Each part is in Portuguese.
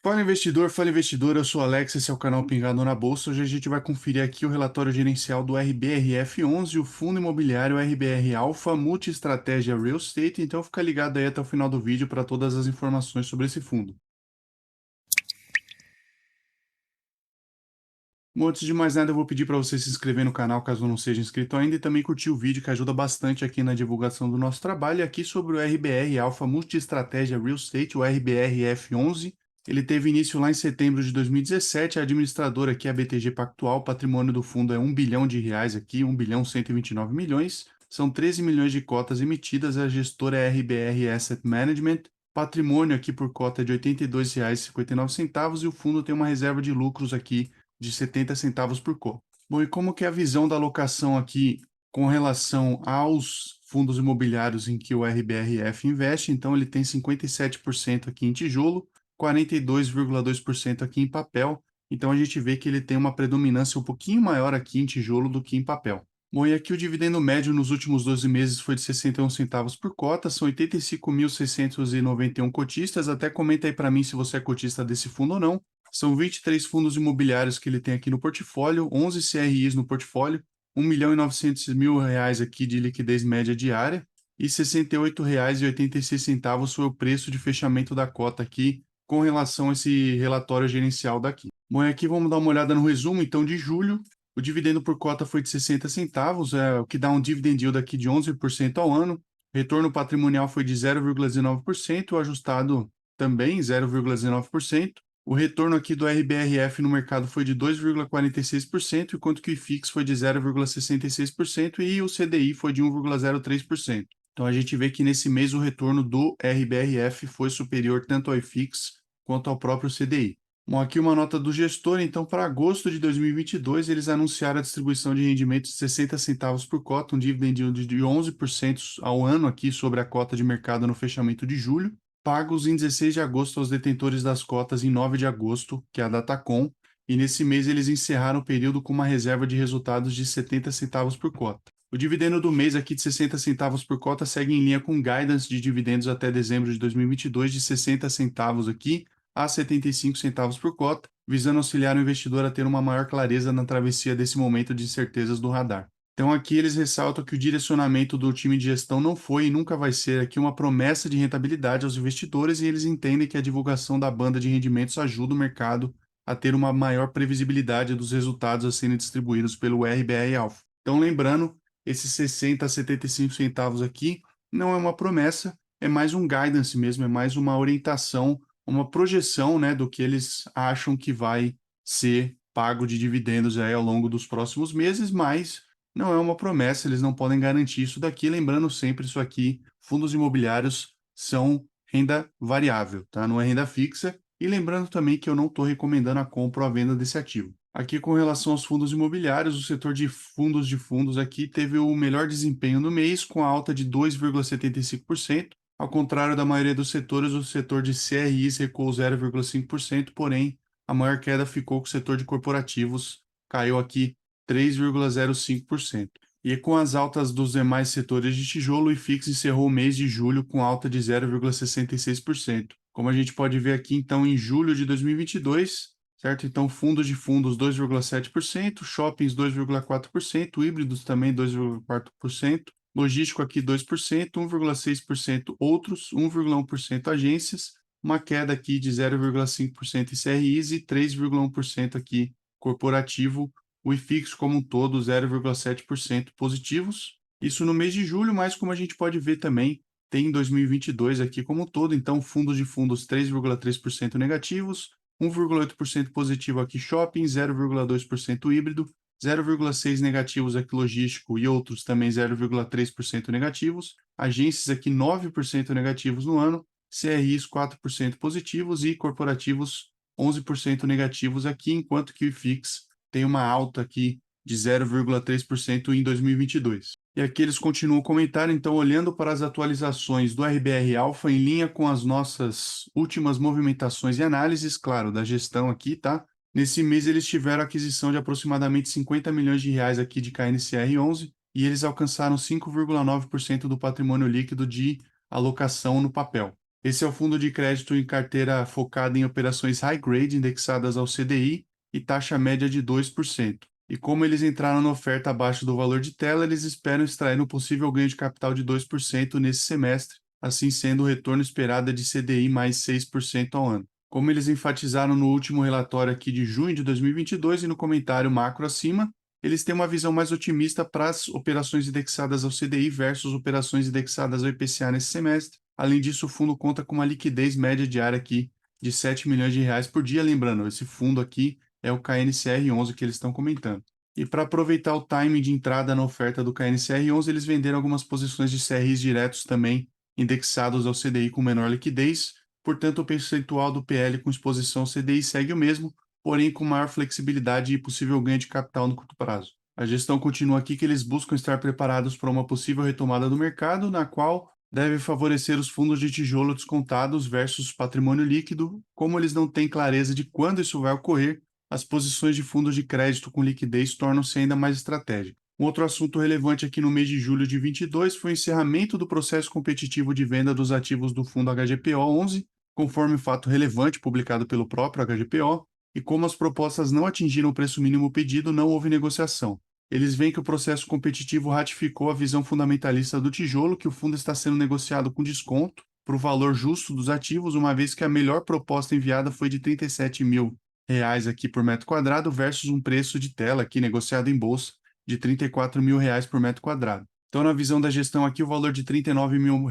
Fala investidor, eu sou o Alex, esse é o canal Pingado na Bolsa. Hoje a gente vai conferir aqui o relatório gerencial do RBRF11, o fundo imobiliário RBR Alpha Multi-Estratégia Real Estate, então fica ligado aí até o final do vídeo para todas as informações sobre esse fundo. Bom, antes de mais nada, eu vou pedir para você se inscrever no canal caso não seja inscrito ainda e também curtir o vídeo que ajuda bastante aqui na divulgação do nosso trabalho. E aqui sobre o RBR Alpha Multi-Estratégia Real Estate, o RBRF11. Ele teve início lá em setembro de 2017, a administradora aqui é a BTG Pactual, o patrimônio do fundo é R$ 1 bilhão aqui, 1 bilhão 129 milhões, são 13 milhões de cotas emitidas, a gestora é a RBR Asset Management, patrimônio aqui por cota é de R$ 82,59 e o fundo tem uma reserva de lucros aqui de 70 centavos por cota. Bom, e como que é a visão da alocação aqui com relação aos fundos imobiliários em que o RBRF investe? Então, ele tem 57% aqui em tijolo, 42,2% aqui em papel. Então, a gente vê que ele tem uma predominância um pouquinho maior aqui em tijolo do que em papel. Bom, e aqui o dividendo médio nos últimos 12 meses foi de 61 centavos por cota, são 85.691 cotistas. Até comenta aí para mim se você é cotista desse fundo ou não. São 23 fundos imobiliários que ele tem aqui no portfólio, 11 CRIs no portfólio, R$ 1.900.000 aqui de liquidez média diária e R$ 68,86 foi o preço de fechamento da cota aqui com relação a esse relatório gerencial daqui. Bom, e aqui vamos dar uma olhada no resumo, então, de julho. O dividendo por cota foi de 60 centavos, o que dá um dividend yield aqui de 11% ao ano. Retorno patrimonial foi de 0,19%, o ajustado também 0,19%. O retorno aqui do RBRF no mercado foi de 2,46%, enquanto que o IFIX foi de 0,66% e o CDI foi de 1,03%. Então a gente vê que nesse mês o retorno do RBRF foi superior tanto ao IFIX quanto ao próprio CDI. Bom, aqui uma nota do gestor, então para agosto de 2022 eles anunciaram a distribuição de rendimentos de 60 centavos por cota, um dividend yield de 11% ao ano aqui sobre a cota de mercado no fechamento de julho, pagos em 16 de agosto aos detentores das cotas em 9 de agosto, que é a Datacom, e nesse mês eles encerraram o período com uma reserva de resultados de 70 centavos por cota. O dividendo do mês aqui de 60 centavos por cota segue em linha com guidance de dividendos até dezembro de 2022 de 60 centavos aqui a 75 centavos por cota, visando auxiliar o investidor a ter uma maior clareza na travessia desse momento de incertezas do radar. Então aqui eles ressaltam que o direcionamento do time de gestão não foi e nunca vai ser aqui uma promessa de rentabilidade aos investidores e eles entendem que a divulgação da banda de rendimentos ajuda o mercado a ter uma maior previsibilidade dos resultados a serem distribuídos pelo RBR Alpha. Então lembrando, esses 60 a 75 centavos aqui não é uma promessa, é mais um guidance mesmo, é mais uma orientação, uma projeção, né, do que eles acham que vai ser pago de dividendos aí ao longo dos próximos meses, mas não é uma promessa, eles não podem garantir isso daqui. Lembrando sempre isso aqui, fundos imobiliários são renda variável, tá? Não é renda fixa. E lembrando também que eu não estou recomendando a compra ou a venda desse ativo. Aqui com relação aos fundos imobiliários, o setor de fundos aqui teve o melhor desempenho no mês, com a alta de 2,75%. Ao contrário da maioria dos setores, o setor de CRIs recuou 0,5%, porém, a maior queda ficou com o setor de corporativos, caiu aqui 3,05%. E com as altas dos demais setores de tijolo, o IFIX encerrou o mês de julho com alta de 0,66%. Como a gente pode ver aqui, então, em julho de 2022, certo? Então, fundos de fundos 2,7%, shoppings 2,4%, híbridos também 2,4%, logístico aqui 2%, 1,6% outros, 1,1% agências, uma queda aqui de 0,5% em CRIs e 3,1% aqui corporativo, o IFIX como um todo 0,7% positivos. Isso no mês de julho, mas como a gente pode ver também, tem 2022 aqui como um todo, então fundos de fundos 3,3% negativos, 1,8% positivo aqui shopping, 0,2% híbrido, 0,6% negativos aqui logístico e outros também 0,3% negativos, agências aqui 9% negativos no ano, CRIs 4% positivos e corporativos 11% negativos aqui, enquanto que o IFIX tem uma alta aqui de 0,3% em 2022. E aqui eles continuam o comentário, então, olhando para as atualizações do RBR Alpha em linha com as nossas últimas movimentações e análises, claro, da gestão aqui, tá? Nesse mês eles tiveram aquisição de aproximadamente 50 milhões de reais aqui de KNCR11 e eles alcançaram 5,9% do patrimônio líquido de alocação no papel. Esse é o fundo de crédito em carteira focada em operações high grade indexadas ao CDI e taxa média de 2%. E como eles entraram na oferta abaixo do valor de tela, eles esperam extrair um possível ganho de capital de 2% nesse semestre, assim sendo o retorno esperado de CDI mais 6% ao ano. Como eles enfatizaram no último relatório aqui de junho de 2022 e no comentário macro acima, eles têm uma visão mais otimista para as operações indexadas ao CDI versus operações indexadas ao IPCA nesse semestre. Além disso, o fundo conta com uma liquidez média diária aqui de 7 milhões de reais por dia. Lembrando, esse fundo aqui é o KNCR11 que eles estão comentando. E para aproveitar o timing de entrada na oferta do KNCR11, eles venderam algumas posições de CRIs diretos também indexados ao CDI com menor liquidez. Portanto, o percentual do PL com exposição ao CDI segue o mesmo, porém com maior flexibilidade e possível ganho de capital no curto prazo. A gestão continua aqui que eles buscam estar preparados para uma possível retomada do mercado, na qual deve favorecer os fundos de tijolo descontados versus patrimônio líquido. Como eles não têm clareza de quando isso vai ocorrer, as posições de fundos de crédito com liquidez tornam-se ainda mais estratégicas. Um outro assunto relevante aqui no mês de julho de 22 foi o encerramento do processo competitivo de venda dos ativos do fundo HGPO 11, conforme fato relevante publicado pelo próprio HGPO, e como as propostas não atingiram o preço mínimo pedido, não houve negociação. Eles veem que o processo competitivo ratificou a visão fundamentalista do tijolo, que o fundo está sendo negociado com desconto para o valor justo dos ativos, uma vez que a melhor proposta enviada foi de R$ 37 mil aqui por metro quadrado versus um preço de tela aqui negociado em bolsa de R$ 34 mil por metro quadrado. Então, na visão da gestão aqui, o valor de R$ 39 mil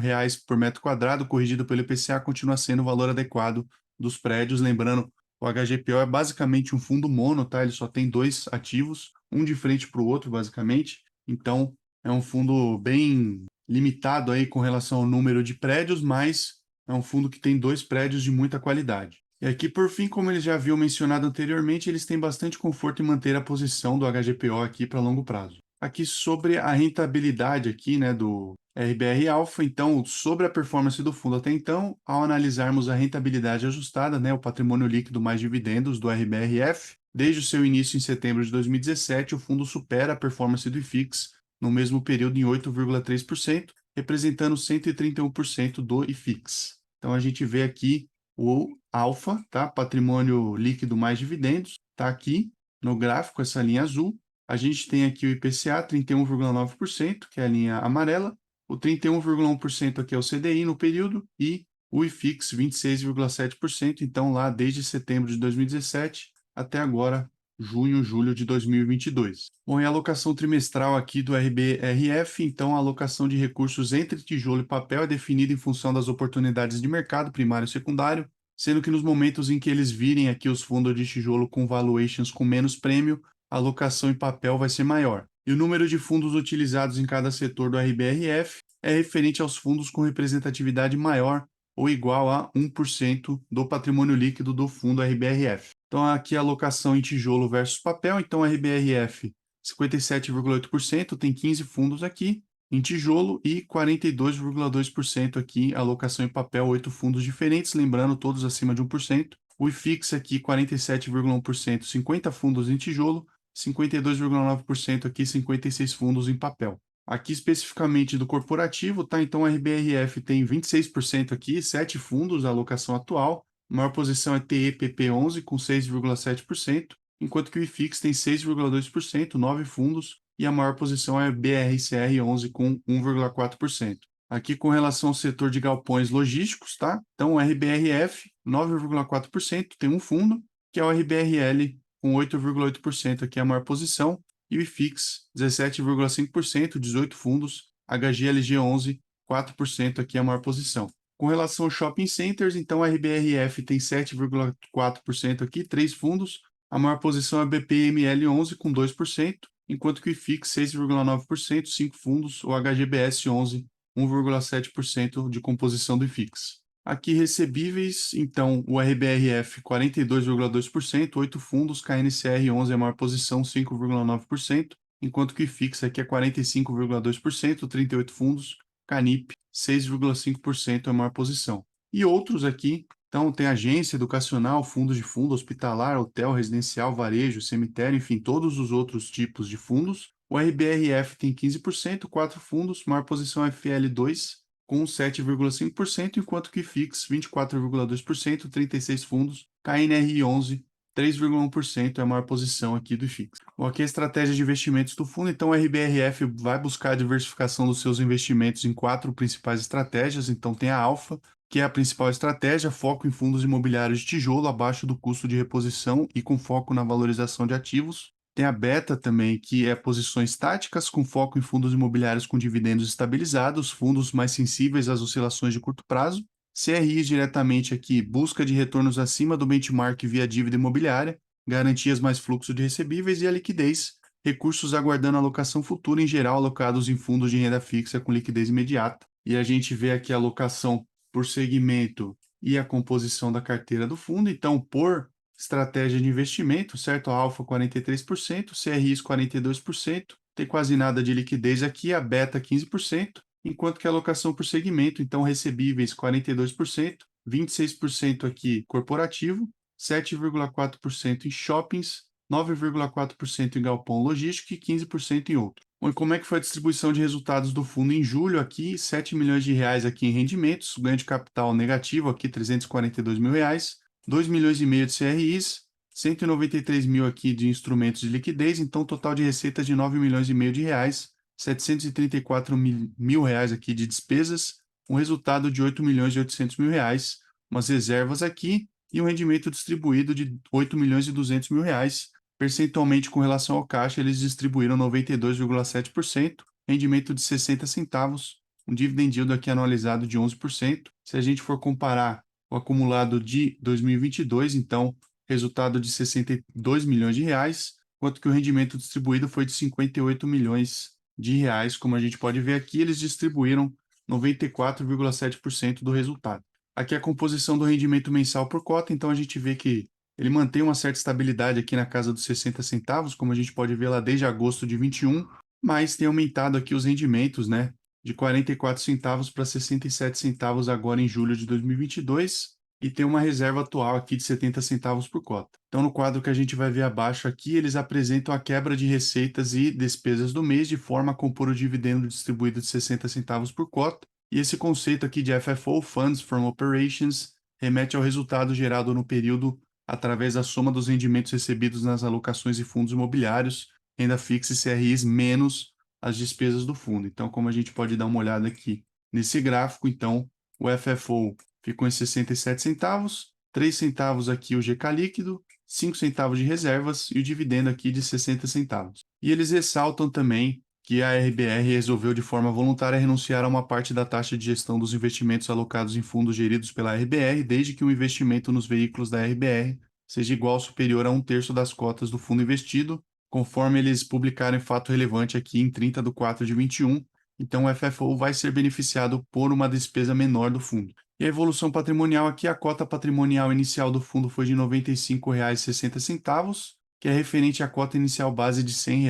por metro quadrado, corrigido pelo IPCA, continua sendo o valor adequado dos prédios. Lembrando, o HGPO é basicamente um fundo mono, tá? Ele só tem dois ativos, um de frente para o outro, basicamente. Então, é um fundo bem limitado aí com relação ao número de prédios, mas é um fundo que tem dois prédios de muita qualidade. E aqui, por fim, como eles já haviam mencionado anteriormente, eles têm bastante conforto em manter a posição do HGPO aqui para longo prazo. Aqui sobre a rentabilidade aqui, né, do RBR Alpha, então, sobre a performance do fundo até então, ao analisarmos a rentabilidade ajustada, né, o patrimônio líquido mais dividendos do RBRF, desde o seu início em setembro de 2017, o fundo supera a performance do IFIX no mesmo período em 8,3%, representando 131% do IFIX. Então, a gente vê aqui o alfa, tá? Patrimônio líquido mais dividendos, tá aqui no gráfico, essa linha azul. A gente tem aqui o IPCA, 31,9%, que é a linha amarela. O 31,1% aqui é o CDI no período e o IFIX, 26,7%. Então, lá desde setembro de 2017 até agora, junho, julho de 2022. Bom, e a alocação trimestral aqui do RBRF, então a alocação de recursos entre tijolo e papel é definida em função das oportunidades de mercado primário e secundário, sendo que nos momentos em que eles virem aqui os fundos de tijolo com valuations com menos prêmio, a alocação em papel vai ser maior. E o número de fundos utilizados em cada setor do RBRF é referente aos fundos com representatividade maior ou igual a 1% do patrimônio líquido do fundo RBRF. Então, aqui a alocação em tijolo versus papel. Então, RBRF, 57,8%, tem 15 fundos aqui em tijolo e 42,2% aqui alocação em papel, 8 fundos diferentes, lembrando, todos acima de 1%. O IFIX aqui, 47,1%, 50 fundos em tijolo, 52,9% aqui, 56 fundos em papel. Aqui especificamente do corporativo, tá? Então, a RBRF tem 26% aqui, 7 fundos, a alocação atual. A maior posição é TEPP11, com 6,7%, enquanto que o IFIX tem 6,2%, 9 fundos, e a maior posição é BRCR11, com 1,4%. Aqui com relação ao setor de galpões logísticos, tá? Então, o RBRF, 9,4%, tem um fundo, que é o RBRL, com 8,8%, aqui é a maior posição, e o IFIX, 17,5%, 18 fundos, HGLG11, 4%, aqui é a maior posição. Com relação aos shopping centers, então a RBRF tem 7,4% aqui, 3 fundos, a maior posição é BPML11 com 2%, enquanto que o IFIX 6,9%, 5 fundos, o HGBS 11, 1,7% de composição do IFIX. Aqui recebíveis, então o RBRF 42,2%, 8 fundos, KNCR 11 é a maior posição, 5,9%, enquanto que o IFIX aqui é 45,2%, 38 fundos, Canip 6,5% é a maior posição. E outros aqui, então tem agência educacional, fundos de fundo, hospitalar, hotel, residencial, varejo, cemitério, enfim, todos os outros tipos de fundos. O RBRF tem 15%, 4 fundos, maior posição é FL2, com 7,5%, enquanto que FIX 24,2%, 36 fundos, KNRI 11, 3,1% é a maior posição aqui do FIX. Bom, aqui é a estratégia de investimentos do fundo, então o RBRF vai buscar a diversificação dos seus investimentos em 4 principais estratégias, então tem a Alfa, que é a principal estratégia, foco em fundos imobiliários de tijolo abaixo do custo de reposição e com foco na valorização de ativos. Tem a Beta também, que é posições táticas com foco em fundos imobiliários com dividendos estabilizados, fundos mais sensíveis às oscilações de curto prazo. CRI diretamente aqui, busca de retornos acima do benchmark via dívida imobiliária, garantias mais fluxo de recebíveis e a liquidez, recursos aguardando alocação futura, em geral alocados em fundos de renda fixa com liquidez imediata. E a gente vê aqui a alocação por segmento e a composição da carteira do fundo. Então, por estratégia de investimento, certo? A Alfa 43%, CRIs 42%, tem quase nada de liquidez aqui, a Beta 15%, enquanto que a alocação por segmento, então recebíveis 42%, 26% aqui corporativo, 7,4% em shoppings, 9,4% em galpão logístico e 15% em outro. Bom, e como é que foi a distribuição de resultados do fundo em julho aqui? 7 milhões de reais aqui em rendimentos, ganho de capital negativo aqui, 342 mil reais, 2 milhões e meio de CRIs, 193 mil aqui de instrumentos de liquidez, então total de receita de 9 milhões e meio de reais, 734 mil reais aqui de despesas, um resultado de 8 milhões e 800 mil reais, umas reservas aqui e um rendimento distribuído de 8 milhões e 200 mil reais. Percentualmente com relação ao caixa, eles distribuíram 92,7%, rendimento de 60 centavos, um dividend yield aqui anualizado de 11%. Se a gente for comparar o acumulado de 2022, então, resultado de 62 milhões de reais, enquanto que o rendimento distribuído foi de 58 milhões de reais. Como a gente pode ver aqui, eles distribuíram 94,7% do resultado. Aqui é a composição do rendimento mensal por cota, então a gente vê que ele mantém uma certa estabilidade aqui na casa dos 60 centavos, como a gente pode ver lá desde agosto de 21, mas tem aumentado aqui os rendimentos, né? De 44 centavos para 67 centavos agora em julho de 2022 e tem uma reserva atual aqui de 70 centavos por cota. Então, no quadro que a gente vai ver abaixo aqui, eles apresentam a quebra de receitas e despesas do mês de forma a compor o dividendo distribuído de 60 centavos por cota. E esse conceito aqui de FFO, Funds from Operations, remete ao resultado gerado no período através da soma dos rendimentos recebidos nas alocações e fundos imobiliários, renda fixa e CRIs, menos as despesas do fundo. Então, como a gente pode dar uma olhada aqui nesse gráfico, então, o FFO ficou em 67 centavos, 3 centavos aqui o GK líquido, 5 centavos de reservas e o dividendo aqui de 60 centavos. E eles ressaltam também que a RBR resolveu de forma voluntária renunciar a uma parte da taxa de gestão dos investimentos alocados em fundos geridos pela RBR, desde que o investimento nos veículos da RBR seja igual ou superior a 1/3 das cotas do fundo investido, conforme eles publicaram em fato relevante aqui em 30 de 4 de 21. Então, o FFO vai ser beneficiado por uma despesa menor do fundo. E a evolução patrimonial aqui, a cota patrimonial inicial do fundo foi de R$ 95,60, que é referente à cota inicial base de R$ 100,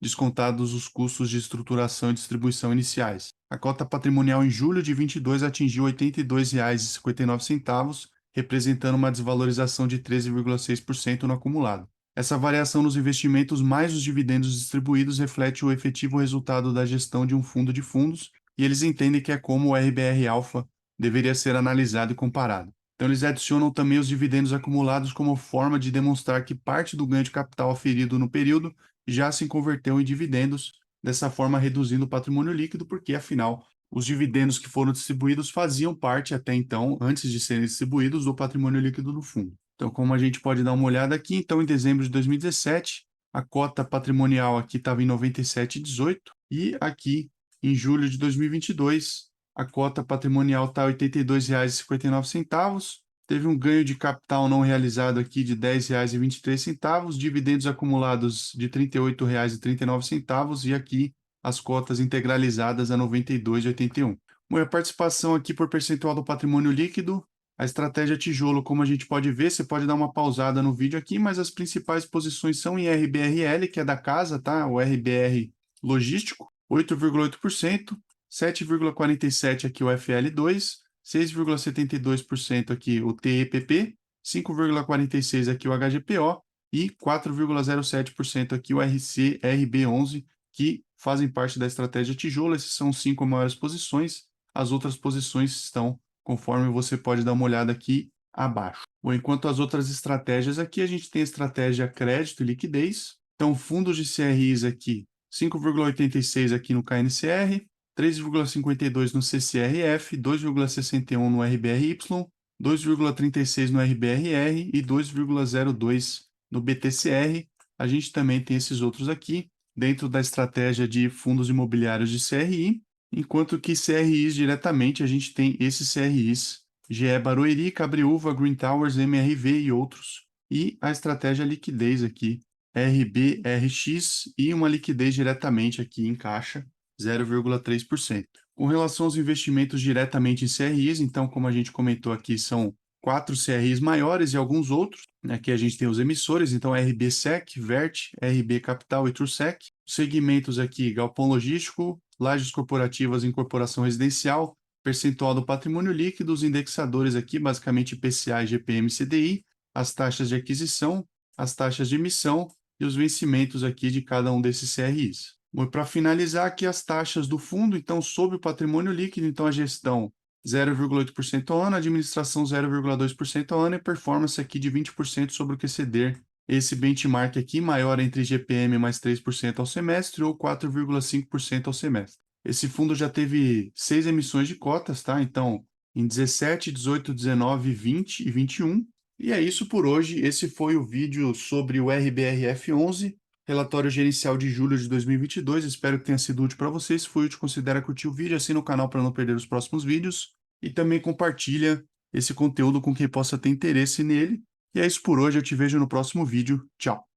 descontados os custos de estruturação e distribuição iniciais. A cota patrimonial em julho de 22 atingiu R$ 82,59, representando uma desvalorização de 13,6% no acumulado. Essa variação nos investimentos mais os dividendos distribuídos reflete o efetivo resultado da gestão de um fundo de fundos, e eles entendem que é como o RBR Alpha deveria ser analisado e comparado. Então, eles adicionam também os dividendos acumulados como forma de demonstrar que parte do ganho de capital aferido no período já se converteu em dividendos, dessa forma reduzindo o patrimônio líquido, porque, afinal, os dividendos que foram distribuídos faziam parte, até então, antes de serem distribuídos, do patrimônio líquido do fundo. Então, como a gente pode dar uma olhada aqui, então, em dezembro de 2017, a cota patrimonial aqui estava em 97,18 e aqui, em julho de 2022, a cota patrimonial está R$ 82,59, teve um ganho de capital não realizado aqui de R$ 10,23, dividendos acumulados de R$ 38,39 e aqui as cotas integralizadas a 92,81. Bom, a participação aqui por percentual do patrimônio líquido, a estratégia tijolo, como a gente pode ver, você pode dar uma pausada no vídeo aqui, mas as principais posições são em RBRL, que é da casa, tá? O RBR logístico, 8,8%, 7,47% aqui o FL2, 6,72% aqui o TEPP, 5,46% aqui o HGPO e 4,07% aqui o RCRB11, que fazem parte da estratégia tijolo. Essas são 5 maiores posições. as outras posições estão conforme você pode dar uma olhada aqui abaixo. Bom, enquanto as outras estratégias aqui, a gente tem a estratégia crédito e liquidez. Então, fundos de CRIs aqui, 5,86 aqui no KNCR, 3,52 no CCRF, 2,61 no RBRY, 2,36 no RBRR e 2,02 no BTCR. A gente também tem esses outros aqui, dentro da estratégia de fundos imobiliários de CRI, enquanto que CRIs diretamente, a gente tem esses CRIs, GE Barueri, Cabriúva, Green Towers, MRV e outros. E a estratégia liquidez aqui, RBRX e uma liquidez diretamente aqui em caixa, 0,3%. Com relação aos investimentos diretamente em CRIs, então, como a gente comentou aqui, são 4 CRIs maiores e alguns outros. Aqui a gente tem os emissores, então RBSEC, Vert, RB Capital e TruSec. Segmentos aqui, galpão logístico, lajes corporativas, incorporação residencial, percentual do patrimônio líquido, os indexadores aqui, basicamente IPCA, IGPM e CDI, as taxas de aquisição, as taxas de emissão e os vencimentos aqui de cada um desses CRIs. Bom, para finalizar aqui as taxas do fundo, então sobre o patrimônio líquido, então a gestão 0,8% ao ano, administração 0,2% ao ano e performance aqui de 20% sobre o que exceder esse benchmark aqui, maior entre GPM mais 3% ao semestre ou 4,5% ao semestre. Esse fundo já teve 6 emissões de cotas, tá? Então, em 17, 18, 19, 20 e 21. E é isso por hoje. Esse foi o vídeo sobre o RBRF11, relatório gerencial de julho de 2022. Espero que tenha sido útil para vocês. Se foi útil, considere curtir o vídeo, assina o canal para não perder os próximos vídeos e também compartilha esse conteúdo com quem possa ter interesse nele. E é isso por hoje. Eu te vejo no próximo vídeo. Tchau!